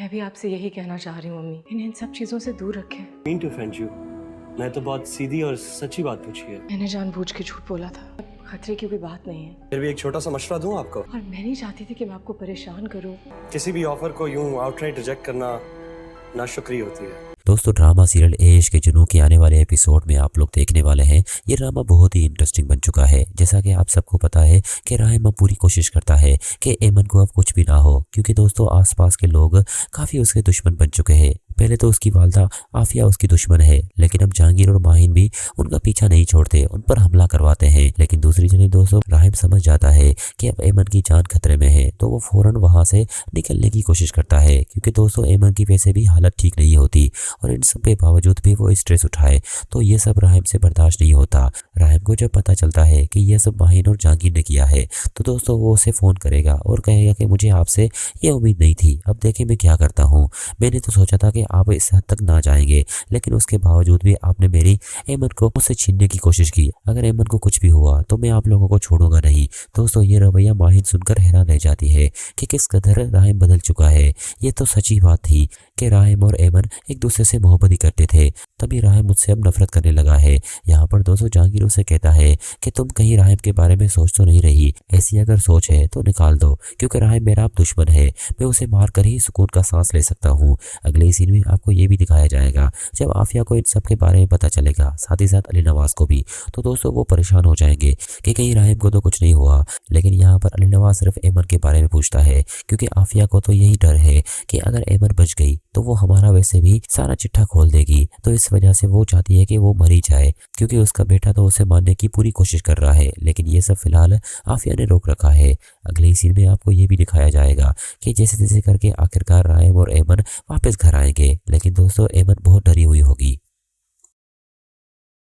मैं भी आपसे यही कहना चाह रही हूँ मम्मी, इन्हें इन सब चीजों से दूर रखें। मीन टू ऑफेंड यू, मैं तो बहुत सीधी और सच्ची बात पूछी है। मैंने जानबूझ के झूठ बोला था, खतरे की कोई बात नहीं है। फिर भी एक छोटा सा मशवरा दूं आपको। और मैं नहीं चाहती थी कि मैं आपको परेशान करूँ। किसी भी ऑफर को यूं आउटराइट रिजेक्ट करना नाशुक्री होती है। दोस्तों ड्रामा सीरियल ऐश के जुनून के आने वाले एपिसोड में आप लोग देखने वाले हैं। ये ड्रामा बहुत ही इंटरेस्टिंग बन चुका है। जैसा कि आप सबको पता है कि राहिम अब पूरी कोशिश करता है कि एमन को अब कुछ भी ना हो, क्योंकि दोस्तों आसपास के लोग काफी उसके दुश्मन बन चुके हैं। पहले तो उसकी वालदा आफिया उसकी दुश्मन है, लेकिन अब जहांगीर और माहिन भी उनका पीछा नहीं छोड़ते, उन पर हमला करवाते हैं। लेकिन दूसरी जगह दोस्तों राहिम समझ जाता है कि अब एमन की जान खतरे में है, तो वो फौरन वहां से निकलने की कोशिश करता है, क्योंकि दोस्तों एमन की वैसे भी हालत ठीक नहीं होती और इन सब के बावजूद भी वो स्ट्रेस उठाए तो ये सब राहिम से बर्दाश्त नहीं होता। राहिम को जब पता चलता है कि ये सब माहिन और जहांगीर ने किया है, तो दोस्तों वो उसे फोन करेगा और कहेगा कि मुझे आपसे ये उम्मीद नहीं थी, अब देखें मैं क्या करता हूँ। मैंने तो सोचा था कि आप इस हद तक ना जाएंगे, लेकिन उसके बावजूद भी आपने मेरी एमन को मुझसे छीनने की कोशिश की। अगर एमन को कुछ भी हुआ तो मैं आप लोगों को छोड़ूंगा नहीं। दोस्तों ये रवैया माहिन सुनकर हैरान रह जाती है कि किस कदर राहिम बदल चुका है। ये तो सच्ची बात थी कि राहिम और एमन एक दूसरे से मोहब्बत ही करते थे, तभी राहिम मुझसे अब नफरत करने लगा है। यहाँ पर दोस्तों जहांगीर उसे कहता है कि तुम कहीं राहिम के बारे में सोच तो नहीं रही, ऐसी अगर सोच है तो निकाल दो, क्योंकि राहिम मेरा अब दुश्मन है, मैं उसे मार कर ही सुकून का सांस ले सकता हूँ। अगले सीन में आपको ये भी दिखाया जाएगा जब आफिया को इन सब के बारे में पता चलेगा, साथ ही साथ अली नवाज को भी, तो दोस्तों वो परेशान हो जाएंगे कि कहीं राहिम को तो कुछ नहीं हुआ। लेकिन यहाँ पर अली नवाज सिर्फ एमन के बारे में पूछता है, क्योंकि आफिया को तो यही डर है कि अगर एमन बच गई तो वो हमारा वैसे भी सारा चिट्ठा खोल देगी, तो इस वजह से वो चाहती है कि वो मरी जाए, क्योंकि उसका बेटा तो उसे मारने की पूरी कोशिश कर रहा है। लेकिन ये सब फिलहाल आफिया ने रोक रखा है। अगले सीन में आपको ये भी दिखाया जाएगा कि जैसे तैसे करके आखिरकार राहिम और एमन वापस घर आएंगे, लेकिन दोस्तों एमन बहुत डरी हुई होगी।